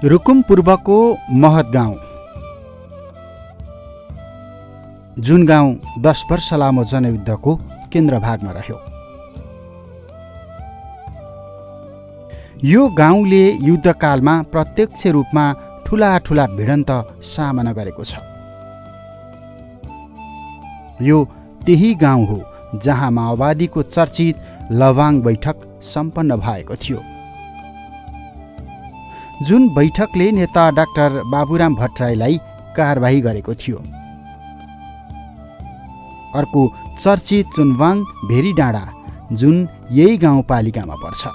रुकुम पूर्वको महत गाउँ, जुन गाउँ 10 वर्ष लामो जनयुद्धको केन्द्र भागमा रह्यो। यो गाउँले युद्धकालमा प्रत्यक्ष रूपमा ठूला भिडन्त सामना गरेको छ। यो त्यही गाउँ हो जहाँ माओवादीको चर्चित लवाङ बैठक सम्पन्न भएको थियो, जुन बैठकले नेता डाक्टर बाबुराम भट्टराईलाई कारबाही गरेको थियो। अर्को चर्चित चुनवाङ भेरी डाँडा, जुन यही गाउँपालिकामा पर्छ।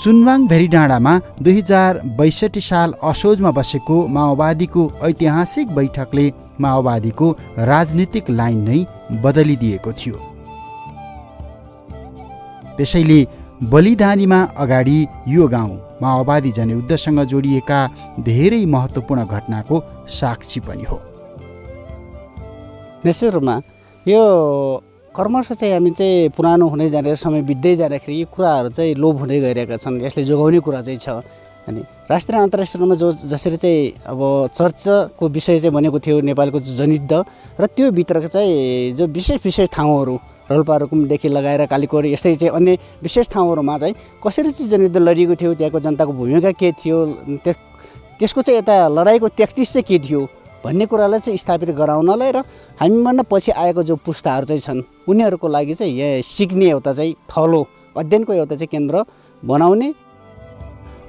चुनवाङ भेरी डाँडामा 2062 साल असोजमा बसेको माओवादीको ऐतिहासिक बैठकले माओवादीको राजनीतिक लाइन नै बदलिदिएको थियो। त्यसैले बलिदानीमा अगाडि यो गाउँ माओवादी जनयुद्धसँग जोडिएका धेरै महत्त्वपूर्ण घटनाको साक्षी पनि हो। निश्चित रूपमा यो कर्मश चाहिँ हामी चाहिँ पुरानो हुँदै जाँदा समय बित्दै जाँदाखेरि यी कुराहरू चाहिँ लोप हुँदै गइरहेका छन्। यसले जोगाउने कुरा चाहिँ छ। अनि राष्ट्रिय अन्तर्राष्ट्रिय रूपमा जसरी चाहिँ अब चर्चाको विषय चाहिँ बनेको थियो नेपालको जनयुद्ध, र त्यो भित्रको चाहिँ जो विशेष ठाउँहरू रोल्पा रुकुमदेखि लगाएर कालीकोट यस्तै चाहिँ अन्य विशेष ठाउँहरूमा चाहिँ कसरी चाहिँ जनयुद्ध लडिएको थियो, त्यहाँको जनताको भूमिका के थियो, त्यसको चाहिँ यता लडाइँको ट्याक्टिक्स चाहिँ के थियो भन्ने कुरालाई चाहिँ स्थापित गराउनलाई र हामीभन्दा पछि आएको जो पुस्ताहरू चाहिँ छन् उनीहरूको लागि चाहिँ यहाँ सिक्ने एउटा चाहिँ थलो अध्ययनको एउटा चाहिँ केन्द्र बनाउने।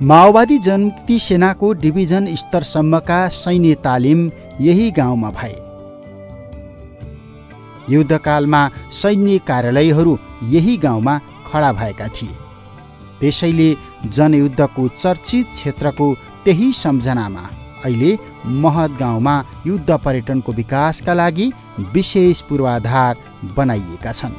माओवादी जनमुक्ति सेनाको डिभिजन स्तरसम्मका सैन्य तालिम यही गाउँमा भए। युद्धकालमा सैन्य कार्यालयहरू यही गाउँमा खडा भएका थिए। त्यसैले जनयुद्धको चर्चित क्षेत्रको त्यही सम्झनामा अहिले महत गाउँमा युद्ध पर्यटनको विकासका लागि विशेष पूर्वाधार बनाइएका छन्।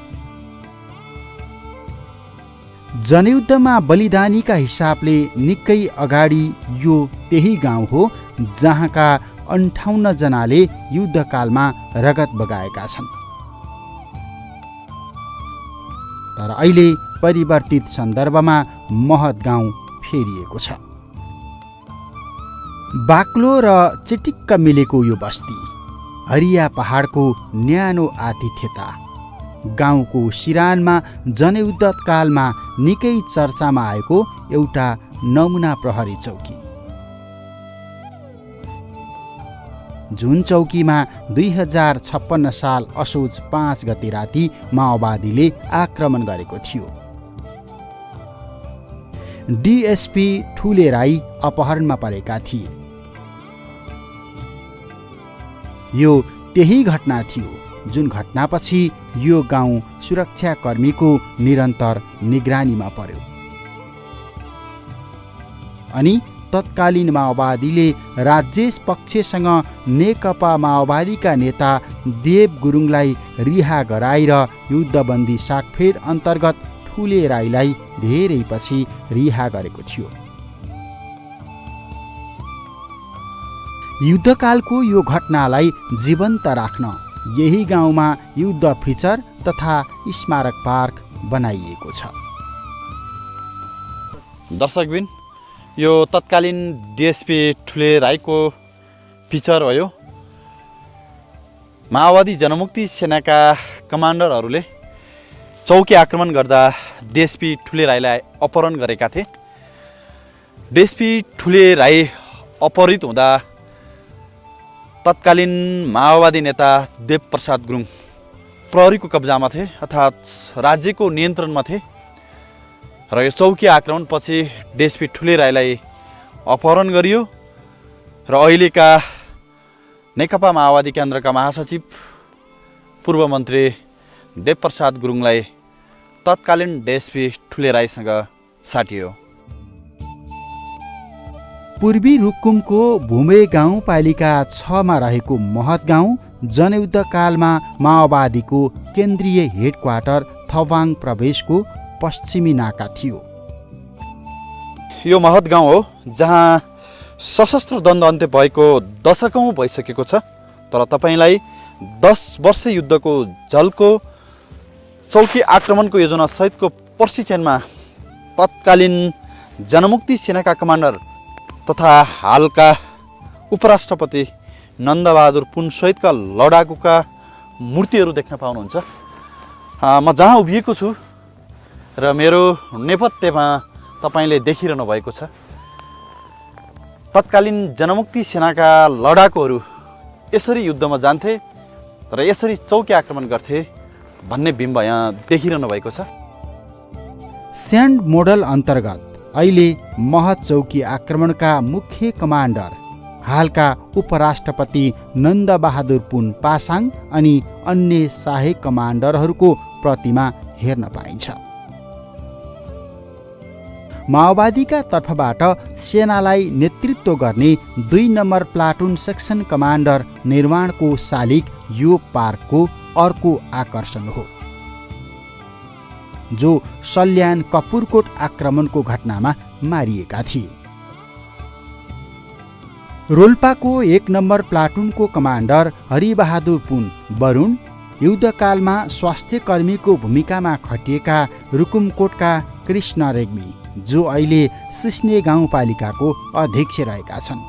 जनयुद्धमा बलिदानीका हिसाबले निकै अगाडि यो त्यही गाउँ हो जहाँका 58 जनाले युद्धकालमा रगत बगाएका छन्। तर अहिले परिवर्तित सन्दर्भमा महत गाउँ फेरिएको छ। बाक्लो र चिटिक्क मिलेको यो बस्ती, हरिया पहाडको न्यानो आतिथ्यता, गाउँको सिरानमा जनयुद्धकालमा निकै चर्चामा आएको एउटा नमुना प्रहरी चौकी, जुन चौकीमा 2056 साल असोज 5 गते राति माओवादीले आक्रमण गरेको थियो। डीएसपी ठुले राई अपहरणमा परेका थिए। यो त्यही घटना थियो जुन घटनापछि यो गाउँ सुरक्षाकर्मीको निरन्तर निगरानीमा पर्यो। अनि तत्कालीन माओवादीले राज्य पक्षसँग नेकपा माओवादीका नेता देव गुरुङलाई रिहा गराएर युद्धबन्दी साकफेर अन्तर्गत ठुले राईलाई धेरै पछि रिहा गरेको थियो। युद्धकालको यो घटनालाई जीवन्त राख्न यही गाउँमा युद्ध फिचर तथा स्मारक पार्क बनाइएको छ। दर्शकबिन, यो तत्कालीन डीएसपी ठुले राईको फिचर हो। यो माओवादी जनमुक्ति सेनाका कमान्डरहरूले चौकी आक्रमण गर्दा डीएसपी ठुले राईलाई अपहरण गरेका थिए। डीएसपी ठुले राई अपहरित हुँदा तत्कालीन माओवादी नेता देवप्रसाद गुरुङ प्रहरीको कब्जामा थिए, अर्थात् राज्यको नियन्त्रणमा थिए। र यो चौकी आक्रमणपछि डीएसपी ठुले राईलाई अपहरण गरियो र अहिलेका नेकपा माओवादी केन्द्रका महासचिव पूर्व मन्त्री देवप्रसाद गुरुङलाई तत्कालीन डीएसपी ठुले राईसँग साटियो। पूर्वी रुकुमको भूमे गाउँपालिका 6 मा रहेको महत गाउँ जनयुद्धकालमा माओवादीको केन्द्रीय हेडक्वार्टर थवाङ प्रवेशको पश्चिमी नाका थियो। यो महत गाउँ हो जहाँ सशस्त्र द्वन्द्व अन्त्य भएको दशकौँ भइसकेको छ, तर तपाईलाई 10 वर्ष युद्धको झल्को चौकी आक्रमणको योजना सहितको प्रशिक्षणमा तत्कालीन जनमुक्ति सेनाका कमान्डर तथा हालका उपराष्ट्रपति नन्दबहादुर पुनसहितका लडाकुका मूर्तिहरू देख्न पाउनुहुन्छ। म जहाँ उभिएको छु र मेरो नेपथ्यमा तपाईँले देखिरहनु भएको छ तत्कालीन जनमुक्ति सेनाका लडाकुहरू यसरी युद्धमा जान्थे र यसरी चौकी आक्रमण गर्थे भन्ने बिम्ब यहाँ देखिरहनु भएको छ। स्यान्ड मोडल अन्तर्गत अहिले महत चौकी आक्रमणका मुख्य कमान्डर हालका उपराष्ट्रपति नन्दबहादुर पुन पासाङ अनि अन्य सहायक कमान्डरहरूको प्रतिमा हेर्न पाइन्छ। माओवादीका तर्फबाट सेनालाई नेतृत्व गर्ने 2 नम्बर प्लाटुन सेक्सन कमान्डर निर्माणको शालिग यो पार्कको अर्को आकर्षण हो, जो सल्यान कपुरकोट आक्रमणको घटनामा मारिएका थिए। रोल्पाको 1 नम्बर प्लाटुनको कमान्डर हरिबहादुर पुन बरुण युद्धकालमा स्वास्थ्य कर्मीको भूमिकामा खटिएका रुकुमकोटका कृष्ण रेग्मी, जो अहिले सिस्ने गाउँपालिकाको अध्यक्ष रहेका छन्,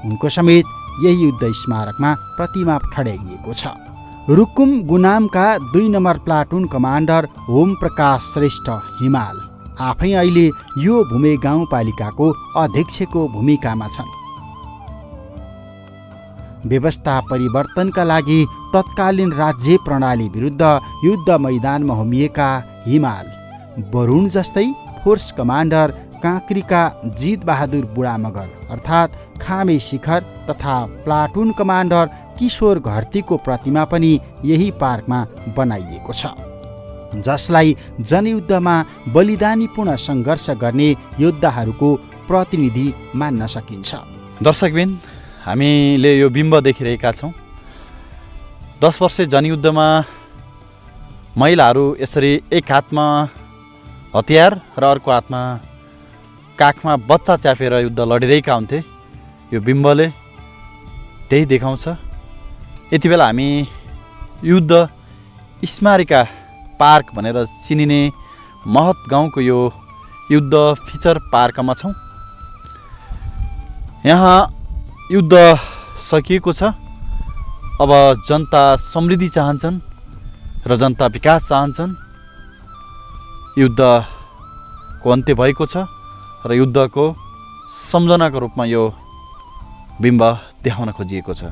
उनको समेत यही युद्ध स्मारकमा प्रतिमा ठड्याइएको छ। रुकुम गुनामका 2 number platoon commander Hom Prakash Shrestha Himal आफै अहिले यो भूमे गाउँपालिकाको अध्यक्षको भूमिकामा छन्। व्यवस्था परिवर्तनका लागि तत्कालीन राज्य प्रणाली विरुद्ध युद्ध मैदानमा होमिएका हिमाल बरुण जस्तै फोर्स कमान्डर काँक्रीका जित बहादुर बुढा मगर अर्थात् खामे शिखर तथा प्लाटुन कमान्डर किशोर घरतीको प्रतिमा पनि यही पार्कमा बनाइएको छ, जसलाई जनयुद्धमा बलिदानीपूर्ण सङ्घर्ष गर्ने योद्धाहरूको प्रतिनिधि मान्न सकिन्छ। दर्शकबिन, हामीले यो बिम्ब देखिरहेका छौँ। 10 वर्षे जनयुद्धमा महिलाहरू यसरी एक हातमा हतियार र अर्को हातमा काखमा बच्चा च्यापेर युद्ध लडिरहेका हुन्थे। यो बिम्बले त्यही देखाउँछ। यति बेला हामी युद्ध स्मारिका पार्क भनेर चिनिने महत गाउँको यो युद्ध फिचर पार्कमा छौँ। यहाँ युद्ध सकिएको छ। अब जनता समृद्धि चाहन्छन् र जनता विकास चाहन्छन्। युद्धको अन्त्य भएको छ र युद्धको सम्झनाको रूपमा यो बिम्ब देखाउन खोजिएको छ।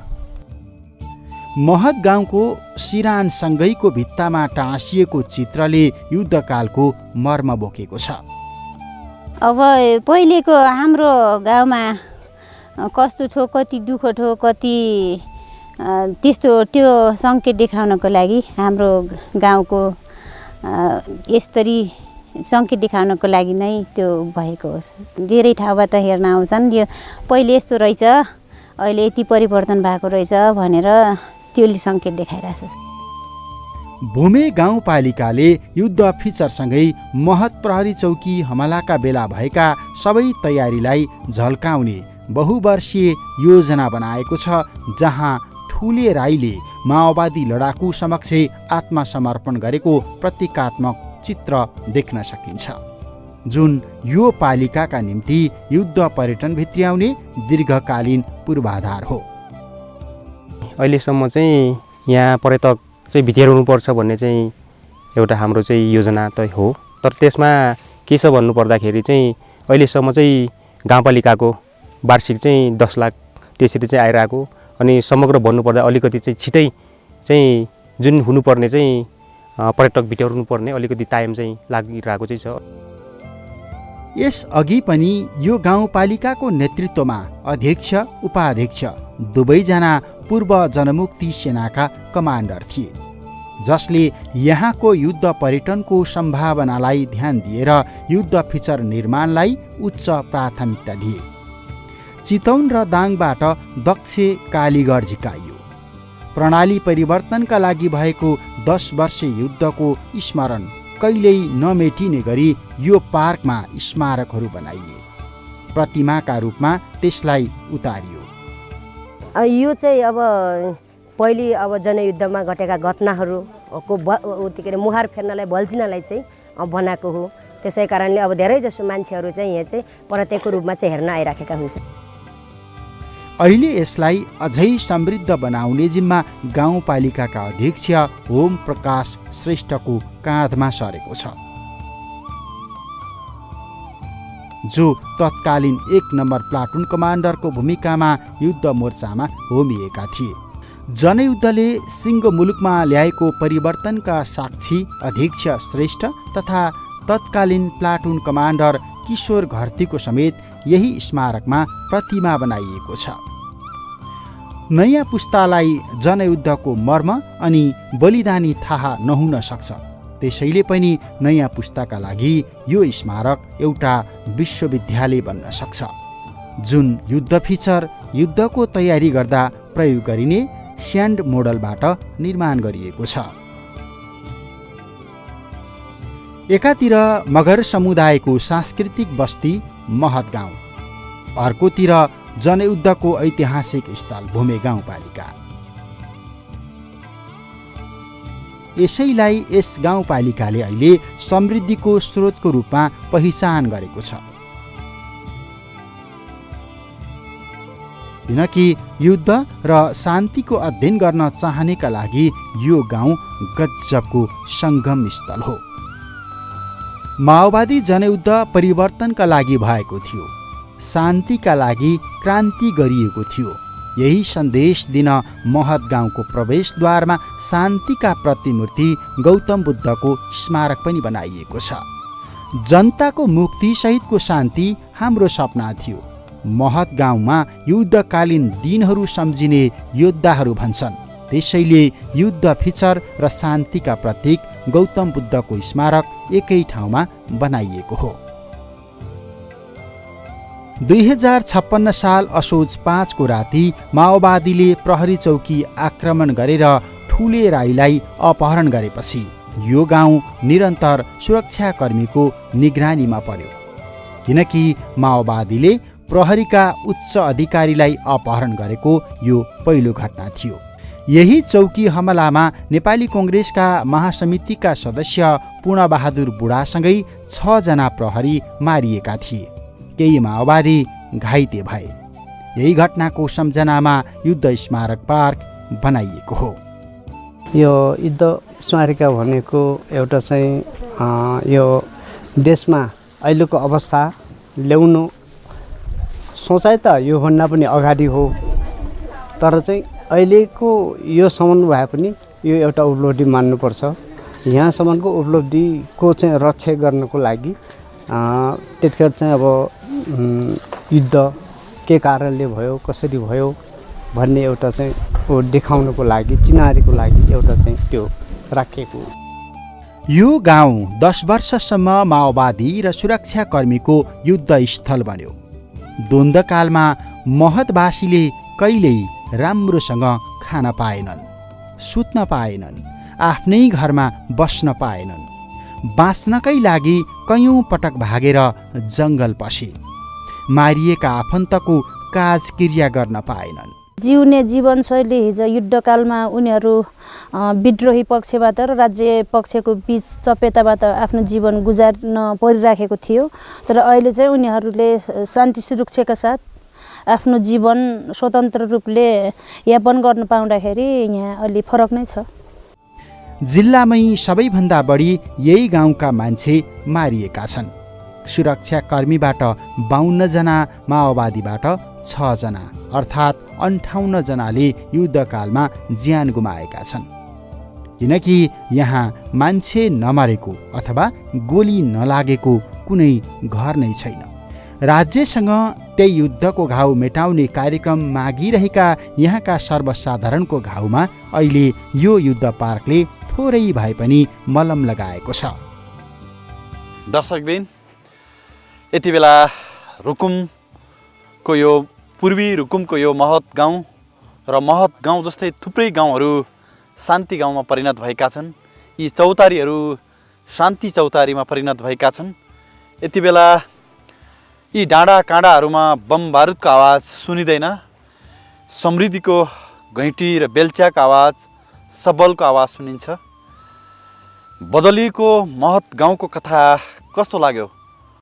महत गाउँको सिरानसँगैको भित्तामा टाँसिएको चित्रले युद्धकालको मर्म बोकेको छ। अब पहिलेको हाम्रो गाउँमा कस्तो छो, कति दुःख ठो, कति त्यस्तो त्यो सङ्केत देखाउनको लागि हाम्रो गाउँको यसरी सङ्केत देखाउनको लागि नै त्यो भएको होस्। धेरै ठाउँबाट हेर्न आउँछन्, यो पहिले यस्तो रहेछ, अहिले यति परिवर्तन भएको रहेछ भनेर त्यसले सङ्केत देखाइरहेछ। भूमे गाउँपालिकाले युद्ध फिचरसँगै महत प्रहरी चौकी हमलाका बेला भएका सबै तयारीलाई झल्काउने बहुवर्षीय योजना बनाएको छ, जहाँ ठुले राईले माओवादी लडाकु समक्ष आत्मसमर्पण गरेको प्रतीकात्मक चित्र देख्न सकिन्छ, जुन यो पालिकाका निम्ति युद्ध पर्यटन भित्र्याउने दीर्घकालीन पूर्वाधार हो। अहिलेसम्म चाहिँ यहाँ पर्यटक चाहिँ भित्र्याउनुपर्छ भन्ने चाहिँ एउटा हाम्रो चाहिँ योजना त हो, तर त्यसमा के छ भन्नुपर्दाखेरि चाहिँ अहिलेसम्म चाहिँ गाउँपालिकाको वार्षिक चाहिँ 10 लाख त्यसरी चाहिँ आइरहेको, अनि समग्र भन्नुपर्दा अलिकति चाहिँ छिटै चाहिँ जुन हुनुपर्ने चाहिँ पर्यटक भित्र्याउनु पर्ने अलिकति टाइम चाहिँ लागिरहेको चाहिँ छ। यस अघि पनि यो गाउँपालिकाको नेतृत्वमा अध्यक्ष उपाध्यक्ष दुवैजना पूर्व जनमुक्ति सेनाका कमान्डर थिए, जसले यहाँको युद्ध पर्यटनको सम्भावनालाई ध्यान दिएर युद्ध फिचर निर्माणलाई उच्च प्राथमिकता दिए। चितौन र दाङबाट दक्ष कालीगढ झिकाइयो। प्रणाली परिवर्तनका लागि भएको 10 वर्षे युद्धको स्मरण कहिल्यै नमेटिने गरी यो पार्कमा स्मारकहरू बनाइए। प्रतिमाका रूपमा त्यसलाई उतारियो। यो चाहिँ अब पहिले अब जनयुद्धमा घटेका घटनाहरूको के अरे मुहार फेर्नलाई भल्झिनलाई चाहिँ बनाएको हो। त्यसै कारणले अब धेरैजसो मान्छेहरू चाहिँ यहाँ चाहिँ प्रत्यक्ष रूपमा चाहिँ हेर्न आइराखेका हुन्छन्। अहिले यसलाई अझै समृद्ध बनाउने जिम्मा गाउँपालिकाका अध्यक्ष ओम प्रकाश श्रेष्ठको काँधमा सरेको छ, जो तत्कालीन 1 नम्बर प्लाटुन कमान्डरको भूमिकामा युद्ध मोर्चामा होमिएका थिए। जनयुद्धले सिङ्गो मुलुकमा ल्याएको परिवर्तनका साक्षी अध्यक्ष श्रेष्ठ तथा तत्कालीन प्लाटुन कमान्डर किशोर घरतीको समेत यही स्मारकमा प्रतिमा बनाइएको छ। नयाँ पुस्तालाई जनयुद्धको मर्म अनि बलिदानी थाहा नहुन सक्छ, त्यसैले पनि नयाँ पुस्ताका लागि यो स्मारक एउटा विश्वविद्यालय बन्न सक्छ, जुन युद्ध फिचर युद्धको तयारी गर्दा प्रयोग गरिने स्यान्ड मोडलबाट निर्माण गरिएको छ। एकातिर मगर समुदायको सांस्कृतिक बस्ती महत गाउँ, अर्कोतिर जनयुद्धको ऐतिहासिक स्थल भूमे गाउँपालिका। यसैलाई यस गाउँपालिकाले अहिले समृद्धिको स्रोतको रूपमा पहिचान गरेको छ, किनकि युद्ध र शान्तिको अध्ययन गर्न चाहनेका लागि यो गाउँ गजबको सङ्गम स्थल हो। माओवादी जनयुद्ध परिवर्तनका लागि भएको थियो, शान्तिका लागि क्रान्ति गरिएको थियो। यही सन्देश दिन महत गाउँको प्रवेशद्वारमा शान्तिका प्रतिमूर्ति गौतम बुद्धको स्मारक पनि बनाइएको छ। जनताको मुक्ति सहितको शान्ति हाम्रो सपना थियो। महत गाउँमा युद्धकालीन दिनहरू सम्झिने योद्धाहरू भन्छन्, त्यसैले युद्ध फिचर र शान्तिका प्रतीक गौतम बुद्धको स्मारक एकै ठाउँमा बनाइएको हो। 2056 साल असोज 5 को राति माओवादीले प्रहरी चौकी आक्रमण गरेर ठुले राईलाई अपहरण गरेपछि यो गाउँ निरन्तर सुरक्षाकर्मीको निगरानीमा पर्यो, किनकि माओवादीले प्रहरीका उच्च अधिकारीलाई अपहरण गरेको यो पहिलो घटना थियो। यही चौकी हमलामा नेपाली कङ्ग्रेसका महासमितिका सदस्य पूर्णबहादुर बुढासँगै 6 जना प्रहरी मारिएका थिए, केही माओवादी घाइते भए। यही घटनाको सम्झनामा युद्ध स्मारक पार्क बनाइएको हो। यो युद्ध स्मारिका भनेको एउटा चाहिँ यो देशमा अहिलेको अवस्था ल्याउनु सोचाइ त योभन्दा पनि अगाडि हो, तर चाहिँ अहिलेको यो सम्म भए पनि यो एउटा उपलब्धि मान्नुपर्छ। यहाँसम्मको उपलब्धिको चाहिँ रक्षा गर्नको लागि त्यतिखेर चाहिँ अब युद्ध के कारणले भयो, कसरी भयो भन्ने एउटा चाहिँ देखाउनको लागि, चिनारीको लागि एउटा चाहिँ त्यो राखिएको। यो गाउँ 10 वर्षसम्म माओवादी र सुरक्षाकर्मीको युद्ध स्थल बन्यो। द्वन्द्वकालमा महतवासीले कहिल्यै राम्रोसँग खान पाएनन्, सुत्न पाएनन्, आफ्नै घरमा बस्न पाएनन्। बाँच्नकै लागि कयौँ पटक भागेर जङ्गल पसे, मारिएका आफन्तको काज क्रिया गर्न पाएनन्। जिउने जीवनशैली हिजो युद्धकालमा उनीहरू विद्रोही पक्षबाट र राज्य पक्षको बीच चपेटाबाट आफ्नो जीवन गुजार्न परिराखेको थियो, तर अहिले चाहिँ उनीहरूले शान्ति सुरक्षाका साथ आफ्नो जीवन स्वतन्त्र रूपले यापन गर्न पाउँदाखेरि यहाँ अलि फरक नै छ। जिल्लामै सबैभन्दा बढी यही गाउँका मान्छे मारिएका छन्। सुरक्षाकर्मीबाट 52 जना, माओवादीबाट 6 जना, अर्थात् 58 जनाले युद्धकालमा ज्यान गुमाएका छन्, किनकि यहाँ मान्छे नमरेको अथवा गोली नलागेको कुनै घर नै छैन। राज्यसँग त्यही युद्धको घाउ मेटाउने कार्यक्रम मागिरहेका यहाँका सर्वसाधारणको घाउमा अहिले यो युद्ध पार्कले थोरै भए पनि मलम लगाएको छ। दर्शकबिन, यति बेला रुकुमको यो पूर्वी रुकुमको यो महत गाउँ र महत गाउँ जस्तै थुप्रै गाउँहरू शान्ति गाउँमा परिणत भएका छन्। यी चौतारीहरू शान्ति चौतारीमा परिणत भएका छन्। यति बेला यी डाँडा काँडाहरूमा बम बारुदको आवाज सुनिँदैन, समृद्धिको घैँटी र बेल्च्याको आवाज, सबलको आवाज सुनिन्छ। बदलिएको महत गाउँको कथा कस्तो लाग्यो